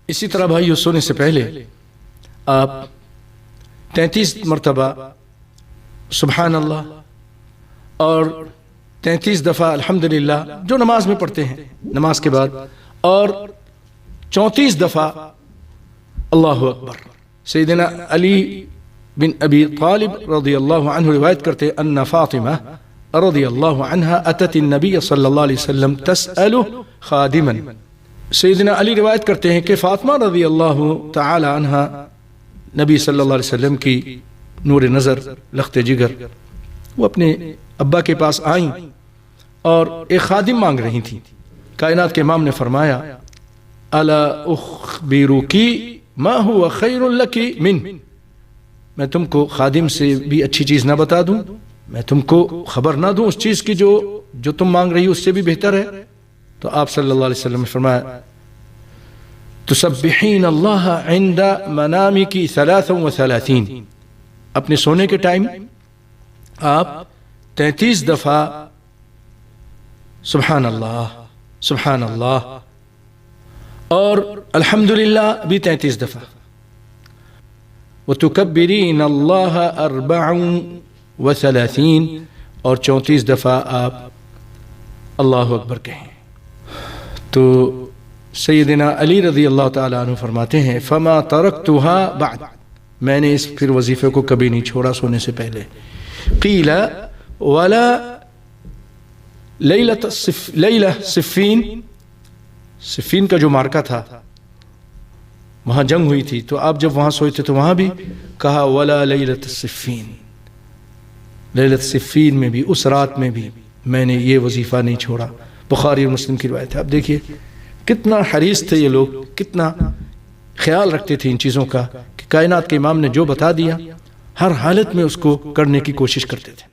اسی طرح بھائیو سونے سے پہلے آپ 33 مرتبہ سبحان اللہ اور 33 دفعہ الحمدللہ جو نماز میں پڑھتے ہیں نماز کے بعد، اور 34 دفعہ اللہ اکبر۔ سیدنا علی بن ابی طالب رضی اللہ عنہ روایت کرتے ان فاطمہ رضی اللہ عنہ اتت النبی صلی اللہ علیہ وسلم تسأل خادما۔ سیدنا علی روایت کرتے ہیں کہ فاطمہ رضی اللہ تعالی عنہ نبی صلی اللہ علیہ وسلم کی نور نظر لخت جگر، وہ اپنے ابا کے پاس آئیں اور ایک خادم مانگ رہی تھیں۔ کائنات کے امام نے فرمایا الا اخبرکی ما هو خیر لک من، میں تم کو خادم سے بھی اچھی چیز نہ بتا دوں، میں تم کو خبر نہ دوں اس چیز کی جو تم مانگ رہی ہو اس سے بھی بہتر ہے؟ تو آپ صلی اللہ علیہ وسلم نے فرمایا تسبحین اللہ عند منامک 33، اپنے سونے کے ٹائم آپ 33 دفعہ سبحان اللہ اور الحمدللہ بھی 33 دفعہ، وتکبرین اللہ 34، اور 34 دفعہ آپ اللہ اکبر کہیں۔ تو سیدنا علی رضی اللہ تعالیٰ عنہ فرماتے ہیں فما ترکتها بعد، میں نے اس پھر وظیفے کو کبھی نہیں چھوڑا سونے سے پہلے۔ قیل ولا لیلہ صفین، صفین کا جو مارکہ تھا وہاں جنگ ہوئی تھی، تو آپ جب وہاں سوئے تھے تو وہاں بھی کہا ولا لیلۃ صفین، لیلۃ صفین میں بھی اس رات میں بھی میں نے یہ وظیفہ نہیں چھوڑا۔ بخاری اور مسلم کی روایت ہے۔ اب دیکھیے کتنا حریص تھے یہ لوگ، کتنا خیال رکھتے تھے ان چیزوں کا کہ کائنات کے امام نے جو بتا دیا ہر حالت میں اس کو کرنے کی کوشش کرتے تھے۔